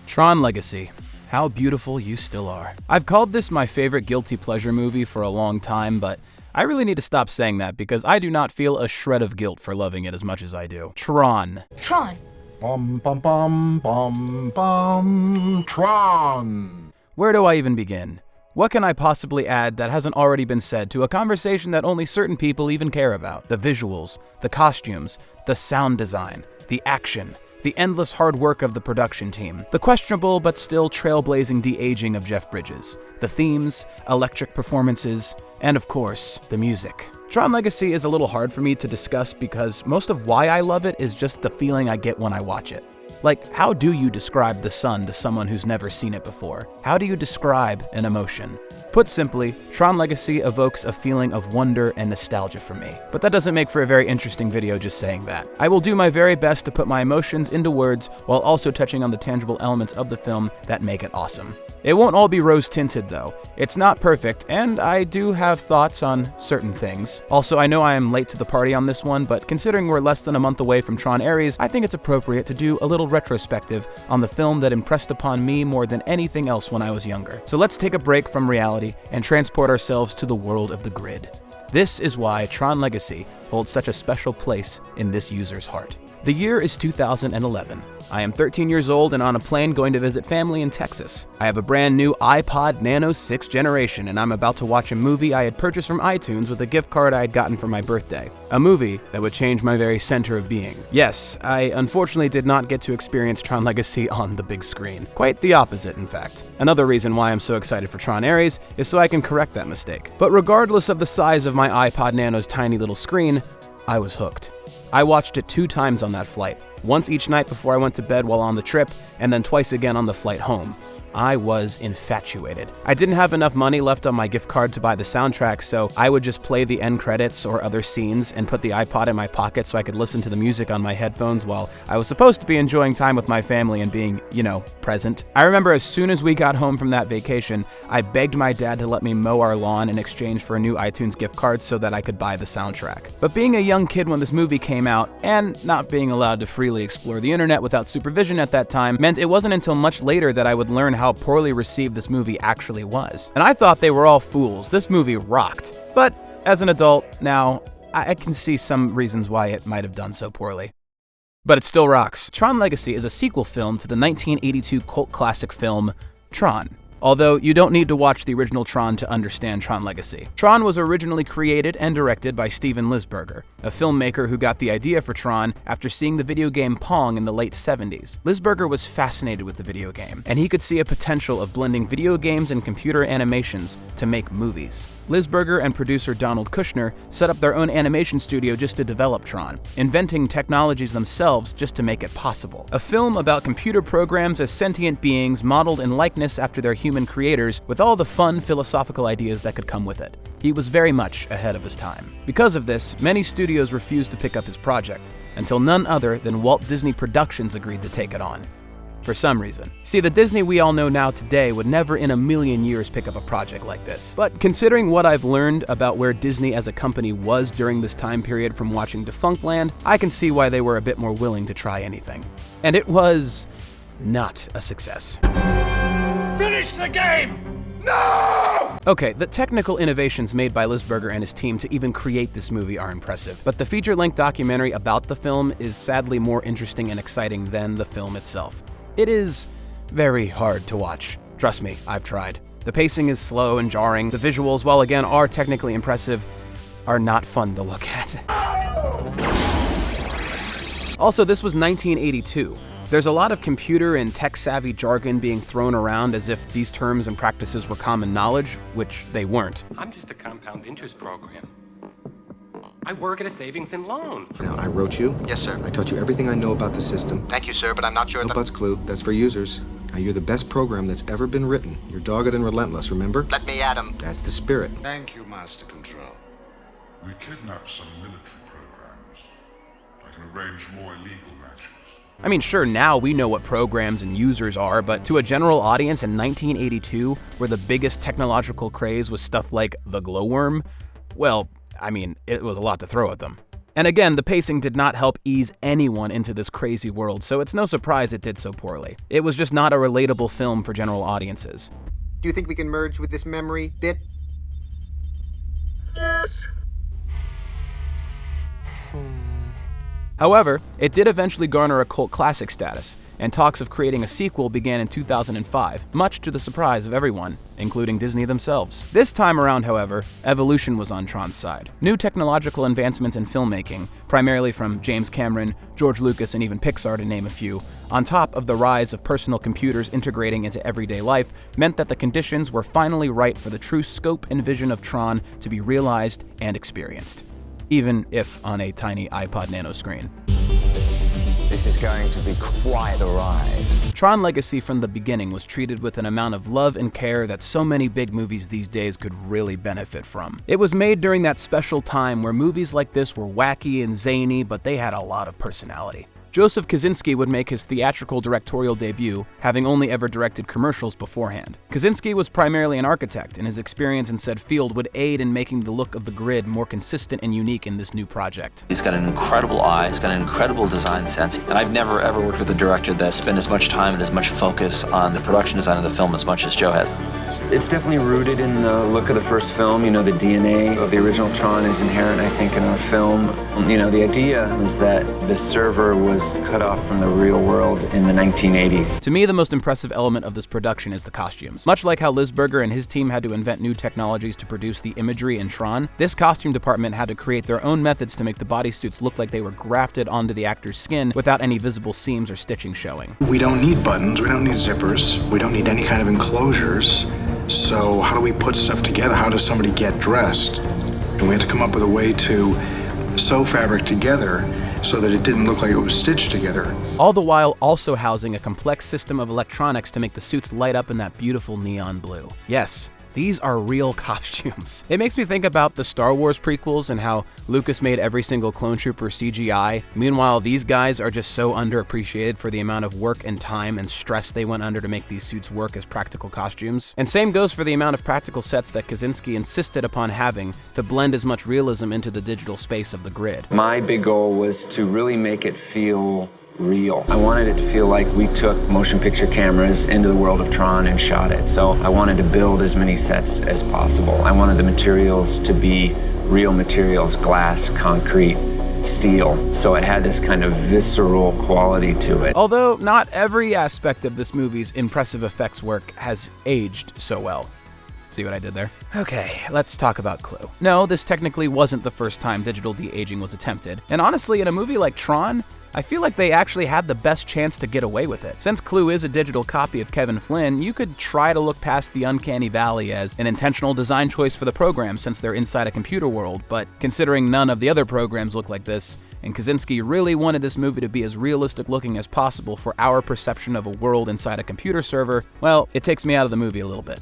Tron Legacy. How beautiful you still are. I've called this my favorite guilty pleasure movie for a long time, but I really need to stop saying that because I do not feel a shred of guilt for loving it as much as I do. Tron. Tron. Bum bum bum bum bum. Tron. Where do I even begin? What can I possibly add that hasn't already been said to a conversation that only certain people even care about? The visuals, the costumes, the sound design, the action, the endless hard work of the production team, the questionable but still trailblazing de-aging of Jeff Bridges, the themes, electric performances, and of course, the music. Tron Legacy is a little hard for me to discuss because most of why I love it is just the feeling I get when I watch it. Like, how do you describe the sun to someone who's never seen it before? How do you describe an emotion? Put simply, Tron Legacy evokes a feeling of wonder and nostalgia for me. But that doesn't make for a very interesting video just saying that. I will do my very best to put my emotions into words while also touching on the tangible elements of the film that make it awesome. It won't all be rose-tinted though. It's not perfect, and I do have thoughts on certain things. Also, I know I am late to the party on this one, but considering we're less than a month away from Tron Ares, I think it's appropriate to do a little retrospective on the film that impressed upon me more than anything else when I was younger. So let's take a break from reality and transport ourselves to the world of the grid. This is why Tron Legacy holds such a special place in this user's heart. The year is 2011. I am 13 years old and on a plane going to visit family in Texas. I have a brand new iPod Nano 6th generation and I'm about to watch a movie I had purchased from iTunes with a gift card I had gotten for my birthday. A movie that would change my very center of being. Yes, I unfortunately did not get to experience Tron Legacy on the big screen. Quite the opposite, in fact. Another reason why I'm so excited for Tron Ares is so I can correct that mistake. But regardless of the size of my iPod Nano's tiny little screen, I was hooked. I watched it 2 times on that flight, once each night before I went to bed while on the trip, and then twice again on the flight home. I was infatuated. I didn't have enough money left on my gift card to buy the soundtrack, so I would just play the end credits or other scenes and put the iPod in my pocket so I could listen to the music on my headphones while I was supposed to be enjoying time with my family and being, present. I remember as soon as we got home from that vacation, I begged my dad to let me mow our lawn in exchange for a new iTunes gift card so that I could buy the soundtrack. But being a young kid when this movie came out, and not being allowed to freely explore the internet without supervision at that time, meant it wasn't until much later that I would learn how poorly received this movie actually was. And I thought they were all fools. This movie rocked. But as an adult now, I can see some reasons why it might have done so poorly. But it still rocks. Tron Legacy is a sequel film to the 1982 cult classic film Tron. Although you don't need to watch the original Tron to understand Tron Legacy. Tron was originally created and directed by Steven Lisberger, a filmmaker who got the idea for Tron after seeing the video game Pong in the late 70s. Lisberger was fascinated with the video game, and he could see a potential of blending video games and computer animations to make movies. Lisberger and producer Donald Kushner set up their own animation studio just to develop Tron, inventing technologies themselves just to make it possible. A film about computer programs as sentient beings modeled in likeness after their human creators, with all the fun philosophical ideas that could come with it. He was very much ahead of his time. Because of this, many studios refused to pick up his project, until none other than Walt Disney Productions agreed to take it on. For some reason. See, the Disney we all know now today would never in a million years pick up a project like this. But considering what I've learned about where Disney as a company was during this time period from watching Defunctland, I can see why they were a bit more willing to try anything. And it was not a success. Finish the game! No! Okay, the technical innovations made by Lisberger and his team to even create this movie are impressive, but the feature-length documentary about the film is sadly more interesting and exciting than the film itself. It is very hard to watch. Trust me, I've tried. The pacing is slow and jarring. The visuals, while again are technically impressive, are not fun to look at. Also, this was 1982. There's a lot of computer and tech-savvy jargon being thrown around as if these terms and practices were common knowledge, which they weren't. I'm just a compound interest program. I work at a savings and loan. Now, I wrote you. Yes, sir. I taught you everything I know about the system. Thank you, sir, but I'm not sure No buts, Clue. That's for users. Now, you're the best program that's ever been written. You're dogged and relentless, remember? Let me at him. That's the spirit. Thank you, Master Control. We kidnapped some military programs. I can arrange more illegal matches. I mean, sure, now we know what programs and users are, but to a general audience in 1982, where the biggest technological craze was stuff like the glowworm, well, I mean, it was a lot to throw at them. And again, the pacing did not help ease anyone into this crazy world, so it's no surprise it did so poorly. It was just not a relatable film for general audiences. Do you think we can merge with this memory bit? Yes. However, it did eventually garner a cult classic status, and talks of creating a sequel began in 2005, much to the surprise of everyone, including Disney themselves. This time around, however, evolution was on Tron's side. New technological advancements in filmmaking, primarily from James Cameron, George Lucas, and even Pixar to name a few, on top of the rise of personal computers integrating into everyday life, meant that the conditions were finally right for the true scope and vision of Tron to be realized and experienced, even if on a tiny iPod Nano screen. This is going to be quite a ride. Tron Legacy from the beginning was treated with an amount of love and care that so many big movies these days could really benefit from. It was made during that special time where movies like this were wacky and zany, but they had a lot of personality. Joseph Kosinski would make his theatrical directorial debut, having only ever directed commercials beforehand. Kosinski was primarily an architect, and his experience in said field would aid in making the look of the grid more consistent and unique in this new project. He's got an incredible eye, he's got an incredible design sense, and I've never ever worked with a director that spent as much time and as much focus on the production design of the film as much as Joe has. It's definitely rooted in the look of the first film. You know, the DNA of the original Tron is inherent, I think, in our film. You know, the idea is that the server was cut off from the real world in the 1980s. To me, the most impressive element of this production is the costumes. Much like how Lisberger and his team had to invent new technologies to produce the imagery in Tron, this costume department had to create their own methods to make the bodysuits look like they were grafted onto the actor's skin without any visible seams or stitching showing. We don't need buttons, we don't need zippers, we don't need any kind of enclosures. So how do we put stuff together? How does somebody get dressed? And we had to come up with a way to sew fabric together so that it didn't look like it was stitched together. All the while also housing a complex system of electronics to make the suits light up in that beautiful neon blue. Yes, these are real costumes. It makes me think about the Star Wars prequels and how Lucas made every single clone trooper CGI. Meanwhile, these guys are just so underappreciated for the amount of work and time and stress they went under to make these suits work as practical costumes. And same goes for the amount of practical sets that Kosinski insisted upon having to blend as much realism into the digital space of the grid. My big goal was to really make it feel real. I wanted it to feel like we took motion picture cameras into the world of Tron and shot it. So I wanted to build as many sets as possible. I wanted the materials to be real materials, glass, concrete, steel. So it had this kind of visceral quality to it. Although not every aspect of this movie's impressive effects work has aged so well. See what I did there? Okay, let's talk about Clue. No, this technically wasn't the first time digital de-aging was attempted. And honestly, in a movie like Tron, I feel like they actually had the best chance to get away with it. Since Clue is a digital copy of Kevin Flynn, you could try to look past the uncanny valley as an intentional design choice for the program since they're inside a computer world, but considering none of the other programs look like this, and Kosinski really wanted this movie to be as realistic looking as possible for our perception of a world inside a computer server, well, it takes me out of the movie a little bit.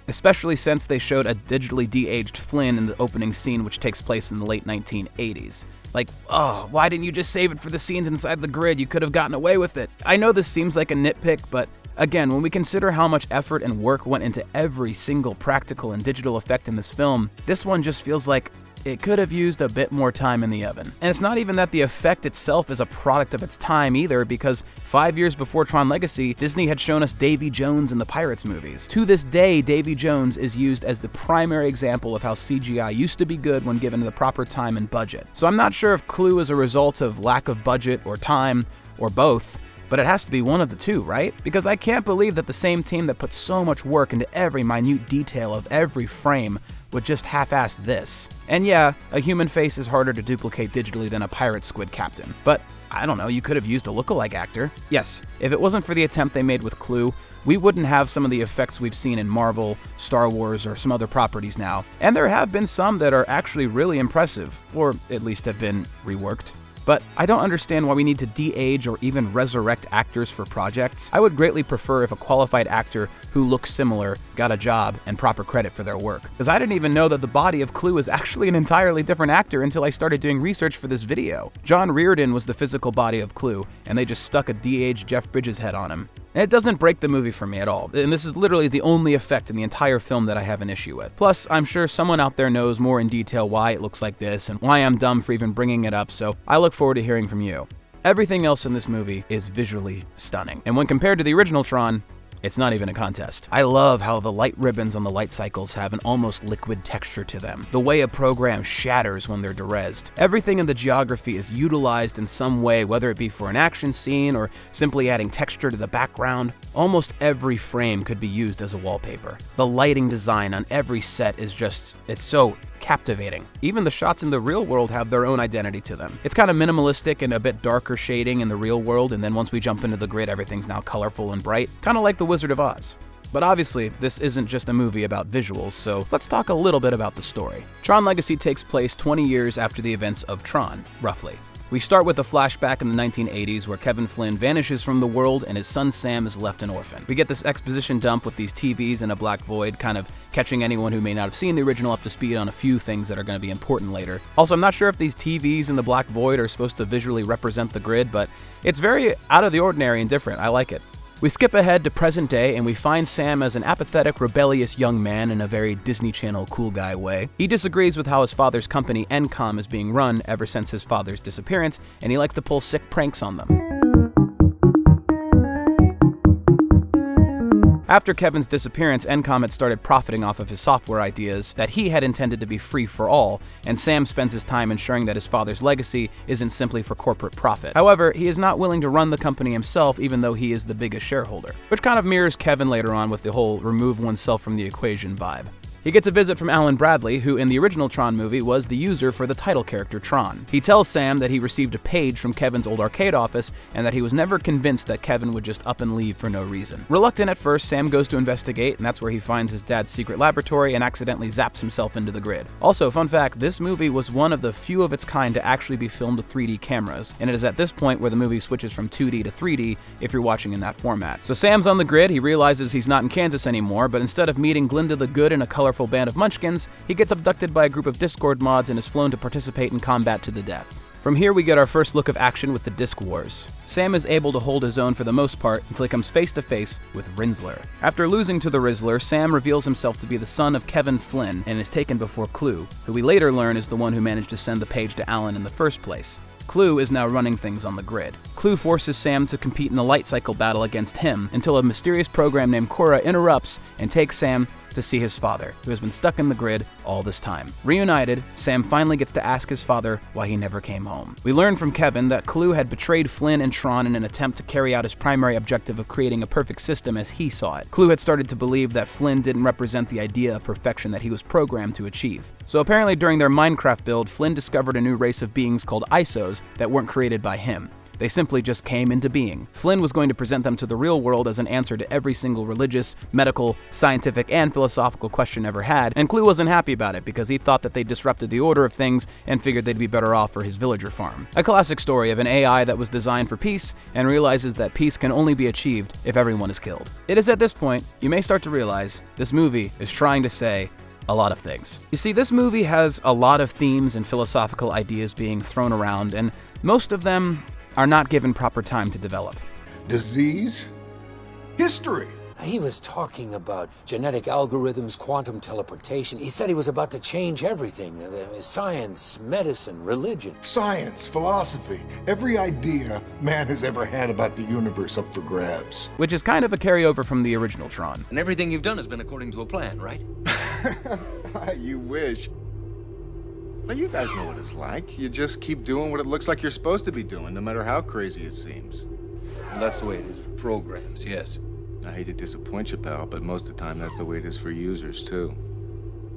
Especially since they showed a digitally de-aged Flynn in the opening scene, which takes place in the late 1980s. Like, oh, why didn't you just save it for the scenes inside the grid? You could have gotten away with it. I know this seems like a nitpick, but again, when we consider how much effort and work went into every single practical and digital effect in this film, this one just feels like it could have used a bit more time in the oven. And it's not even that the effect itself is a product of its time either, because 5 years before Tron Legacy, Disney had shown us Davy Jones in the Pirates movies. To this day, Davy Jones is used as the primary example of how CGI used to be good when given the proper time and budget. So I'm not sure if Clue is a result of lack of budget or time, or both, but it has to be one of the two, right? Because I can't believe that the same team that put so much work into every minute detail of every frame would just half-ass this. And yeah, a human face is harder to duplicate digitally than a pirate squid captain. But I don't know, you could have used a lookalike actor. Yes, if it wasn't for the attempt they made with Clue, we wouldn't have some of the effects we've seen in Marvel, Star Wars, or some other properties now. And there have been some that are actually really impressive, or at least have been reworked. But I don't understand why we need to de-age or even resurrect actors for projects. I would greatly prefer if a qualified actor who looks similar got a job and proper credit for their work. Because I didn't even know that the body of Clue is actually an entirely different actor until I started doing research for this video. John Reardon was the physical body of Clue, and they just stuck a de-aged Jeff Bridges head on him. And it doesn't break the movie for me at all, and this is literally the only effect in the entire film that I have an issue with. Plus, I'm sure someone out there knows more in detail why it looks like this and why I'm dumb for even bringing it up, so I look forward to hearing from you. Everything else in this movie is visually stunning, and when compared to the original Tron, it's not even a contest. I love how the light ribbons on the light cycles have an almost liquid texture to them. The way a program shatters when they're derezzed. Everything in the geography is utilized in some way, whether it be for an action scene or simply adding texture to the background. Almost every frame could be used as a wallpaper. The lighting design on every set is just, it's so captivating. Even the shots in the real world have their own identity to them. It's kind of minimalistic and a bit darker shading in the real world, and then once we jump into the grid, everything's now colorful and bright, kind of like The Wizard of Oz. But obviously, this isn't just a movie about visuals, so let's talk a little bit about the story. Tron Legacy takes place 20 years after the events of Tron, roughly. We start with a flashback in the 1980s where Kevin Flynn vanishes from the world and his son Sam is left an orphan. We get this exposition dump with these TVs in a black void, kind of catching anyone who may not have seen the original up to speed on a few things that are going to be important later. Also, I'm not sure if these TVs in the black void are supposed to visually represent the grid, but it's very out of the ordinary and different. I like it. We skip ahead to present day and we find Sam as an apathetic, rebellious young man in a very Disney Channel cool guy way. He disagrees with how his father's company, Encom, is being run ever since his father's disappearance, and he likes to pull sick pranks on them. After Kevin's disappearance, Encom had started profiting off of his software ideas that he had intended to be free for all, and Sam spends his time ensuring that his father's legacy isn't simply for corporate profit. However, he is not willing to run the company himself even though he is the biggest shareholder, which kind of mirrors Kevin later on with the whole remove oneself from the equation vibe. He gets a visit from Alan Bradley, who in the original Tron movie was the user for the title character Tron. He tells Sam that he received a page from Kevin's old arcade office and that he was never convinced that Kevin would just up and leave for no reason. Reluctant at first, Sam goes to investigate, and that's where he finds his dad's secret laboratory and accidentally zaps himself into the grid. Also, fun fact, this movie was one of the few of its kind to actually be filmed with 3D cameras, and it is at this point where the movie switches from 2D to 3D if you're watching in that format. So Sam's on the grid, he realizes he's not in Kansas anymore, but instead of meeting Glinda the Good in a colorful band of munchkins, he gets abducted by a group of Discord mods and is flown to participate in combat to the death. From here we get our first look of action with the Disc Wars. Sam is able to hold his own for the most part until he comes face to face with Rinsler. After losing to the Rinsler, Sam reveals himself to be the son of Kevin Flynn and is taken before Clue, who we later learn is the one who managed to send the page to Alan in the first place. Clue is now running things on the grid. Clue forces Sam to compete in a light cycle battle against him until a mysterious program named Cora interrupts and takes Sam to see his father, who has been stuck in the grid all this time. Reunited, Sam finally gets to ask his father why he never came home. We learn from Kevin that Clue had betrayed Flynn and Tron in an attempt to carry out his primary objective of creating a perfect system as he saw it. Clue had started to believe that Flynn didn't represent the idea of perfection that he was programmed to achieve. So apparently during their Minecraft build, Flynn discovered a new race of beings called ISOs that weren't created by him. They simply just came into being. Flynn was going to present them to the real world as an answer to every single religious, medical, scientific, and philosophical question ever had, and Clue wasn't happy about it because he thought that they disrupted the order of things and figured they'd be better off for his villager farm. A classic story of an AI that was designed for peace and realizes that peace can only be achieved if everyone is killed. It is at this point you may start to realize this movie is trying to say a lot of things. You see, this movie has a lot of themes and philosophical ideas being thrown around, and most of them are not given proper time to develop. Disease? History. He was talking about genetic algorithms, quantum teleportation. He said he was about to change everything. Science, medicine, religion. Science, philosophy, every idea man has ever had about the universe up for grabs. Which is kind of a carryover from the original Tron. And everything you've done has been according to a plan, right? You wish. Well, you guys know what it's like. You just keep doing what it looks like you're supposed to be doing, no matter how crazy it seems. And that's the way it is for programs, yes. I hate to disappoint you, pal, but most of the time that's the way it is for users, too.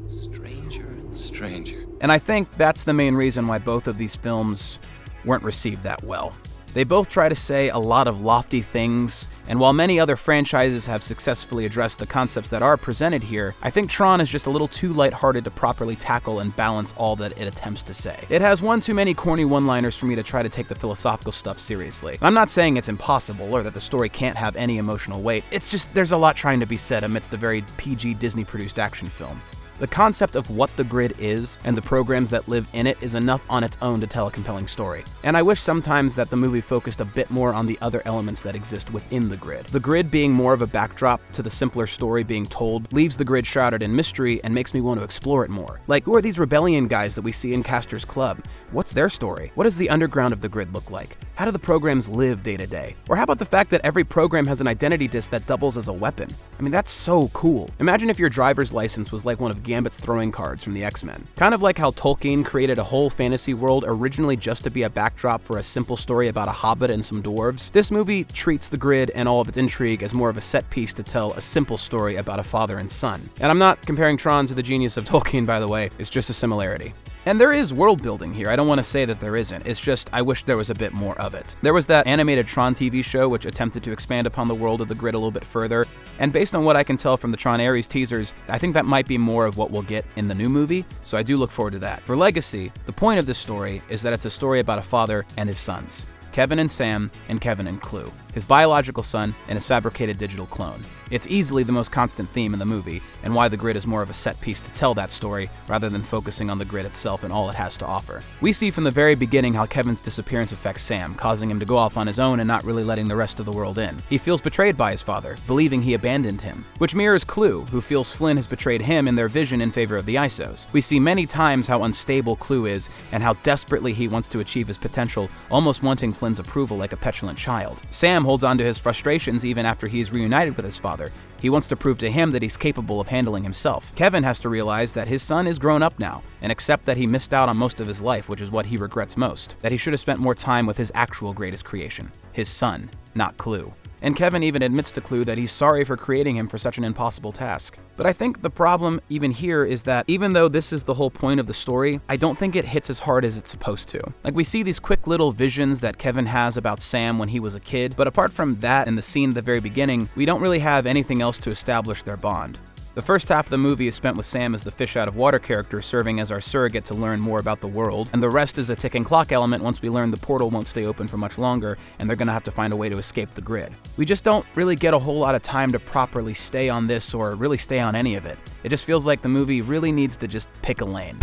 Stranger and stranger. And I think that's the main reason why both of these films weren't received that well. They both try to say a lot of lofty things, and while many other franchises have successfully addressed the concepts that are presented here, I think Tron is just a little too lighthearted to properly tackle and balance all that it attempts to say. It has one too many corny one-liners for me to try to take the philosophical stuff seriously. I'm not saying it's impossible or that the story can't have any emotional weight, it's just there's a lot trying to be said amidst a very PG Disney-produced action film. The concept of what the grid is and the programs that live in it is enough on its own to tell a compelling story. And I wish sometimes that the movie focused a bit more on the other elements that exist within the grid. The grid being more of a backdrop to the simpler story being told leaves the grid shrouded in mystery and makes me want to explore it more. Like, who are these rebellion guys that we see in Castor's Club? What's their story? What does the underground of the grid look like? How do the programs live day to day? Or how about the fact that every program has an identity disc that doubles as a weapon? I mean, that's so cool. Imagine if your driver's license was like one of Gambit's throwing cards from the X-Men. Kind of like how Tolkien created a whole fantasy world originally just to be a backdrop for a simple story about a hobbit and some dwarves. This movie treats the grid and all of its intrigue as more of a set piece to tell a simple story about a father and son. And I'm not comparing Tron to the genius of Tolkien, by the way, it's just a similarity. And there is world building here, I don't want to say that there isn't, it's just I wish there was a bit more of it. There was that animated Tron TV show which attempted to expand upon the world of the grid a little bit further, and based on what I can tell from the Tron Ares teasers, I think that might be more of what we'll get in the new movie, so I do look forward to that. For Legacy, the point of this story is that it's a story about a father and his sons. Kevin and Sam, and Kevin and Clue, his biological son and his fabricated digital clone. It's easily the most constant theme in the movie, and why the grid is more of a set piece to tell that story, rather than focusing on the grid itself and all it has to offer. We see from the very beginning how Kevin's disappearance affects Sam, causing him to go off on his own and not really letting the rest of the world in. He feels betrayed by his father, believing he abandoned him, which mirrors Clue, who feels Flynn has betrayed him and their vision in favor of the ISOs. We see many times how unstable Clue is, and how desperately he wants to achieve his potential, almost wanting Flynn's approval like a petulant child. Sam holds on to his frustrations even after he is reunited with his father. He wants to prove to him that he's capable of handling himself. Kevin has to realize that his son is grown up now, and accept that he missed out on most of his life, which is what he regrets most. That he should have spent more time with his actual greatest creation, his son, not Clue. And Kevin even admits to Clue that he's sorry for creating him for such an impossible task. But I think the problem even here is that even though this is the whole point of the story, I don't think it hits as hard as it's supposed to. Like, we see these quick little visions that Kevin has about Sam when he was a kid, but apart from that and the scene at the very beginning, we don't really have anything else to establish their bond. The first half of the movie is spent with Sam as the fish out of water character serving as our surrogate to learn more about the world, and the rest is a ticking clock element once we learn the portal won't stay open for much longer and they're gonna have to find a way to escape the grid. We just don't really get a whole lot of time to properly stay on this or really stay on any of it. It just feels like the movie really needs to just pick a lane.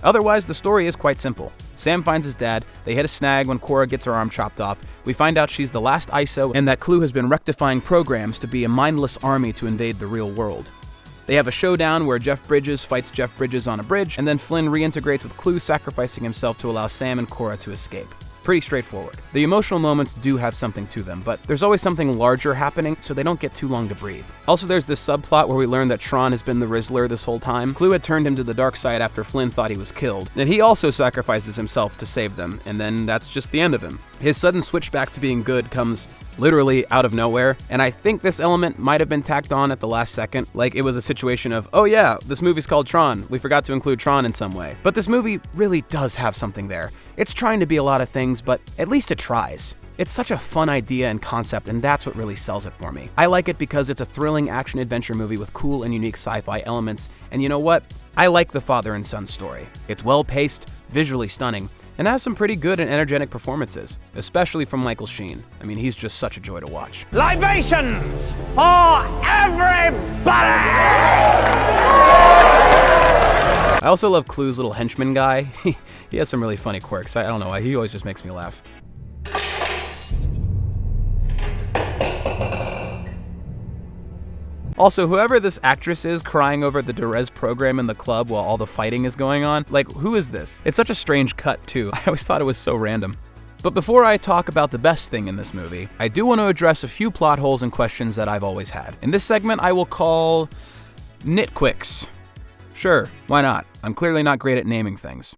Otherwise, the story is quite simple. Sam finds his dad, they hit a snag when Cora gets her arm chopped off, we find out she's the last ISO and that Clue has been rectifying programs to be a mindless army to invade the real world. They have a showdown where Jeff Bridges fights Jeff Bridges on a bridge, and then Flynn reintegrates with Clue, sacrificing himself to allow Sam and Cora to escape. Pretty straightforward. The emotional moments do have something to them, but there's always something larger happening, so they don't get too long to breathe. Also, there's this subplot where we learn that Tron has been the Rizzler this whole time. Clue had turned him to the dark side after Flynn thought he was killed, and he also sacrifices himself to save them, and then that's just the end of him. His sudden switch back to being good comes literally out of nowhere, and I think this element might have been tacked on at the last second, like it was a situation of, oh yeah, this movie's called Tron, we forgot to include Tron in some way. But this movie really does have something there. It's trying to be a lot of things, but at least it tries. It's such a fun idea and concept, and that's what really sells it for me. I like it because it's a thrilling action-adventure movie with cool and unique sci-fi elements, and you know what? I like the father and son story. It's well-paced, visually stunning, and has some pretty good and energetic performances, especially from Michael Sheen. I mean, he's just such a joy to watch. Libations for everybody! I also love Clue's little henchman guy. He has some really funny quirks. I don't know why, he always just makes me laugh. Also, whoever this actress is crying over the Durez program in the club while all the fighting is going on, like, who is this? It's such a strange cut, too. I always thought it was so random. But before I talk about the best thing in this movie, I do want to address a few plot holes and questions that I've always had. In this segment, I will call nitquicks. Sure, why not? I'm clearly not great at naming things.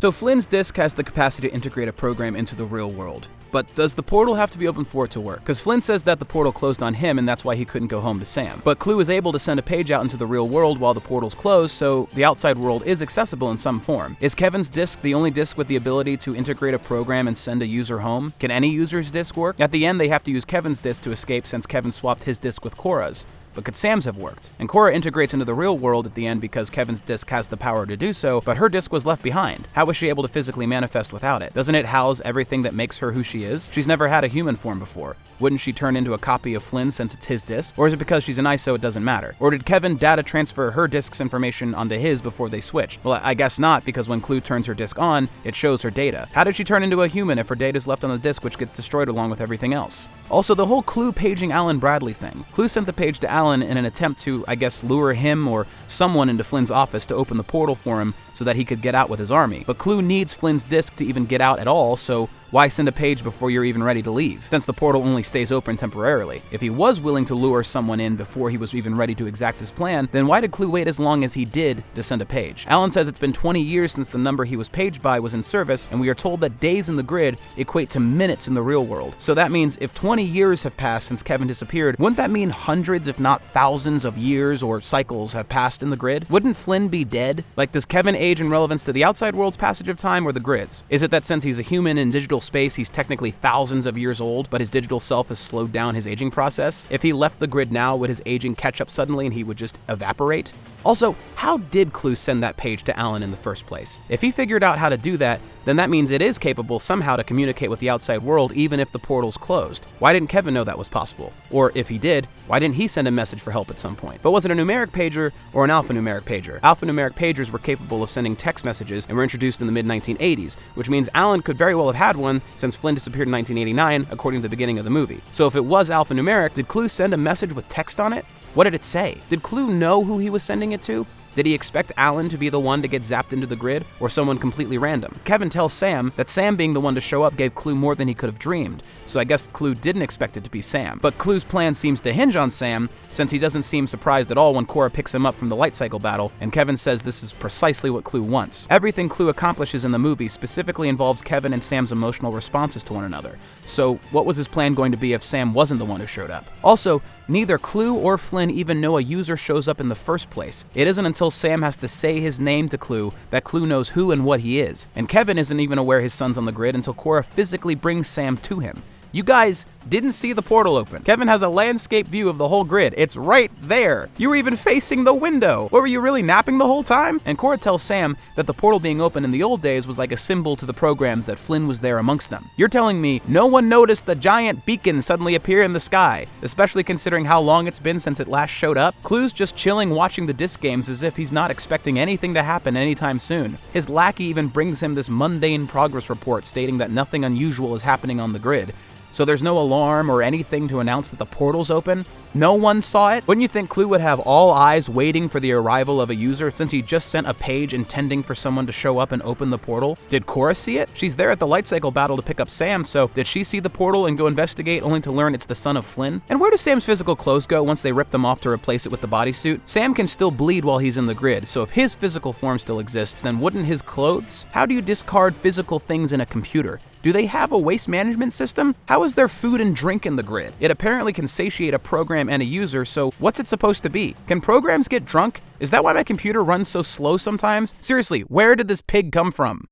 So Flynn's disk has the capacity to integrate a program into the real world. But does the portal have to be open for it to work? Because Flynn says that the portal closed on him and that's why he couldn't go home to Sam. But Clue is able to send a page out into the real world while the portal's closed, so the outside world is accessible in some form. Is Kevin's disk the only disk with the ability to integrate a program and send a user home? Can any user's disk work? At the end, they have to use Kevin's disk to escape since Kevin swapped his disk with Cora's. But could Sam's have worked? And Cora integrates into the real world at the end because Kevin's disk has the power to do so, but her disk was left behind. How was she able to physically manifest without it? Doesn't it house everything that makes her who she is? She's never had a human form before. Wouldn't she turn into a copy of Flynn since it's his disk? Or is it because she's an ISO it doesn't matter? Or did Kevin data transfer her disk's information onto his before they switched? Well, I guess not, because when Clue turns her disk on, it shows her data. How did she turn into a human if her data is left on the disk, which gets destroyed along with everything else? Also, the whole Clue paging Alan Bradley thing. Clue sent the page to Alan in an attempt to, I guess, lure him or someone into Flynn's office to open the portal for him so that he could get out with his army. But Clue needs Flynn's disk to even get out at all, so why send a page before you're even ready to leave, since the portal only stays open temporarily? If he was willing to lure someone in before he was even ready to exact his plan, then why did Clue wait as long as he did to send a page? Alan says it's been 20 years since the number he was paged by was in service, and we are told that days in the grid equate to minutes in the real world. So that means if 20 years have passed since Kevin disappeared, wouldn't that mean hundreds if not thousands of years or cycles have passed in the grid? Wouldn't Flynn be dead? Like, does Kevin age in relevance to the outside world's passage of time or the grid's? Is it that since he's a human in digital space, he's technically thousands of years old, but his digital self has slowed down his aging process? If he left the grid now, would his aging catch up suddenly and he would just evaporate? Also, how did Clue send that page to Alan in the first place? If he figured out how to do that, then that means it is capable somehow to communicate with the outside world even if the portal's closed. Why didn't Kevin know that was possible? Or if he did, why didn't he send a message for help at some point? But was it a numeric pager or an alphanumeric pager? Alphanumeric pagers were capable of sending text messages and were introduced in the mid-1980s, which means Alan could very well have had one since Flynn disappeared in 1989, according to the beginning of the movie. So if it was alphanumeric, did Clue send a message with text on it? What did it say? Did Clue know who he was sending it to? Did he expect Alan to be the one to get zapped into the grid, or someone completely random? Kevin tells Sam that Sam being the one to show up gave Clue more than he could have dreamed, so I guess Clue didn't expect it to be Sam. But Clue's plan seems to hinge on Sam, since he doesn't seem surprised at all when Cora picks him up from the light cycle battle, and Kevin says this is precisely what Clue wants. Everything Clue accomplishes in the movie specifically involves Kevin and Sam's emotional responses to one another. So what was his plan going to be if Sam wasn't the one who showed up? Also, neither Clue or Flynn even know a user shows up in the first place. It isn't until Sam has to say his name to Clue that Clue knows who and what he is. And Kevin isn't even aware his son's on the grid until Cora physically brings Sam to him. You guys didn't see the portal open. Kevin has a landscape view of the whole grid. It's right there. You were even facing the window. What, were you really napping the whole time? And Cora tells Sam that the portal being open in the old days was like a symbol to the programs that Flynn was there amongst them. You're telling me no one noticed the giant beacon suddenly appear in the sky, especially considering how long it's been since it last showed up? Clue's just chilling watching the disc games as if he's not expecting anything to happen anytime soon. His lackey even brings him this mundane progress report stating that nothing unusual is happening on the grid. So there's no alarm or anything to announce that the portal's open? No one saw it? Wouldn't you think Clue would have all eyes waiting for the arrival of a user since he just sent a page intending for someone to show up and open the portal? Did Cora see it? She's there at the light cycle battle to pick up Sam, so did she see the portal and go investigate only to learn it's the son of Flynn? And where do Sam's physical clothes go once they rip them off to replace it with the bodysuit? Sam can still bleed while he's in the grid, so if his physical form still exists, then wouldn't his clothes? How do you discard physical things in a computer? Do they have a waste management system? How is there food and drink in the grid? It apparently can satiate a program and a user, so what's it supposed to be? Can programs get drunk? Is that why my computer runs so slow sometimes? Seriously, where did this pig come from?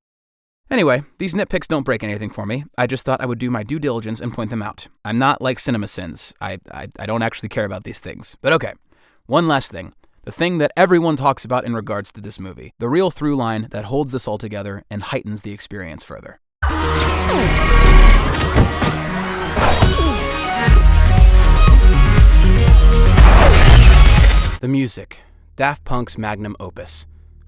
Anyway, these nitpicks don't break anything for me. I just thought I would do my due diligence and point them out. I'm not like CinemaSins. I don't actually care about these things. But okay, one last thing. The thing that everyone talks about in regards to this movie. The real through line that holds this all together and heightens the experience further. The music, Daft Punk's magnum opus.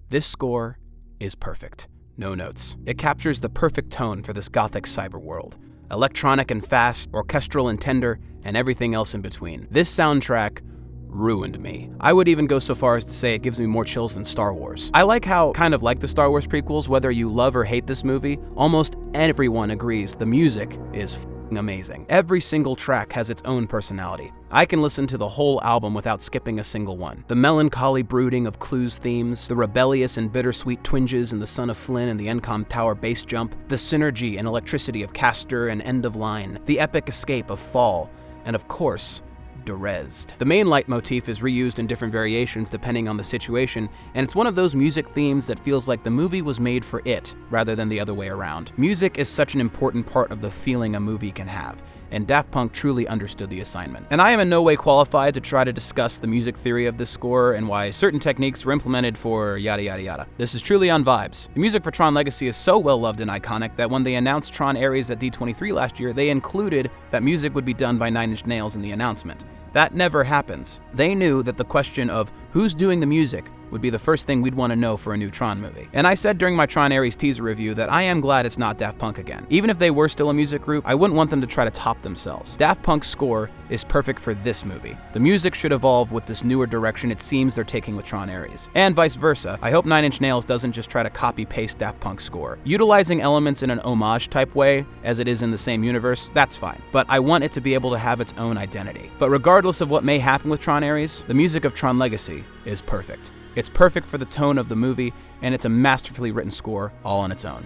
This score is perfect. No notes. It captures the perfect tone for this gothic cyber world. Electronic and fast, orchestral and tender, and everything else in between. This soundtrack ruined me. I would even go so far as to say it gives me more chills than Star Wars. I like how, kind of like the Star Wars prequels, whether you love or hate this movie, almost everyone agrees the music is amazing. Every single track has its own personality. I can listen to the whole album without skipping a single one. The melancholy brooding of Clue's themes, the rebellious and bittersweet twinges in The Son of Flynn and the Encom Tower bass jump, the synergy and electricity of Castor and End of Line, the epic escape of Fall, and of course, Derezed. The main leitmotif is reused in different variations depending on the situation, and it's one of those music themes that feels like the movie was made for it, rather than the other way around. Music is such an important part of the feeling a movie can have, and Daft Punk truly understood the assignment. And I am in no way qualified to try to discuss the music theory of this score and why certain techniques were implemented for yada yada yada. This is truly on vibes. The music for Tron Legacy is so well loved and iconic that when they announced Tron Ares at D23 last year, they included that music would be done by Nine Inch Nails in the announcement. That never happens. They knew that the question of who's doing the music would be the first thing we'd want to know for a new Tron movie. And I said during my Tron Ares teaser review that I am glad it's not Daft Punk again. Even if they were still a music group, I wouldn't want them to try to top themselves. Daft Punk's score is perfect for this movie. The music should evolve with this newer direction it seems they're taking with Tron Ares. And vice versa. I hope Nine Inch Nails doesn't just try to copy-paste Daft Punk's score. Utilizing elements in an homage-type way, as it is in the same universe, that's fine. But I want it to be able to have its own identity. But regardless of what may happen with Tron Ares, the music of Tron Legacy is perfect. It's perfect for the tone of the movie, and it's a masterfully written score all on its own.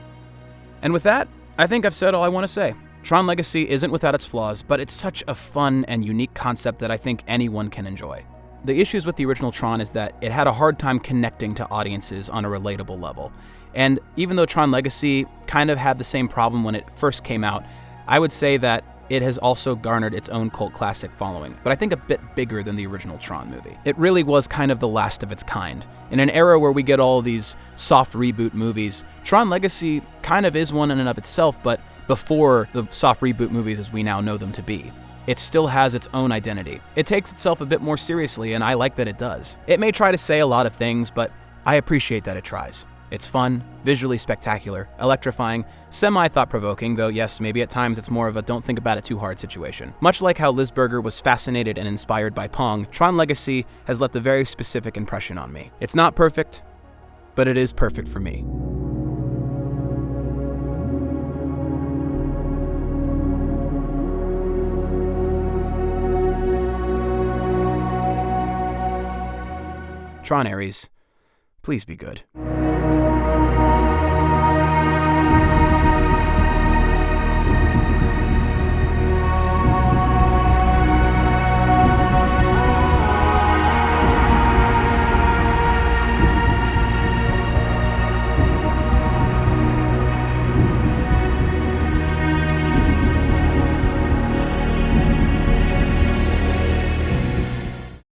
And with that, I think I've said all I want to say. Tron Legacy isn't without its flaws, but it's such a fun and unique concept that I think anyone can enjoy. The issues with the original Tron is that it had a hard time connecting to audiences on a relatable level. And even though Tron Legacy kind of had the same problem when it first came out, I would say that it has also garnered its own cult classic following, but I think a bit bigger than the original Tron movie. It really was kind of the last of its kind. In an era where we get all these soft reboot movies, Tron Legacy kind of is one in and of itself, but before the soft reboot movies as we now know them to be. It still has its own identity. It takes itself a bit more seriously, and I like that it does. It may try to say a lot of things, but I appreciate that it tries. It's fun, visually spectacular, electrifying, semi-thought-provoking, though yes, maybe at times it's more of a don't think about it too hard situation. Much like how Liz Berger was fascinated and inspired by Pong, Tron Legacy has left a very specific impression on me. It's not perfect, but it is perfect for me. Tron Ares, please be good.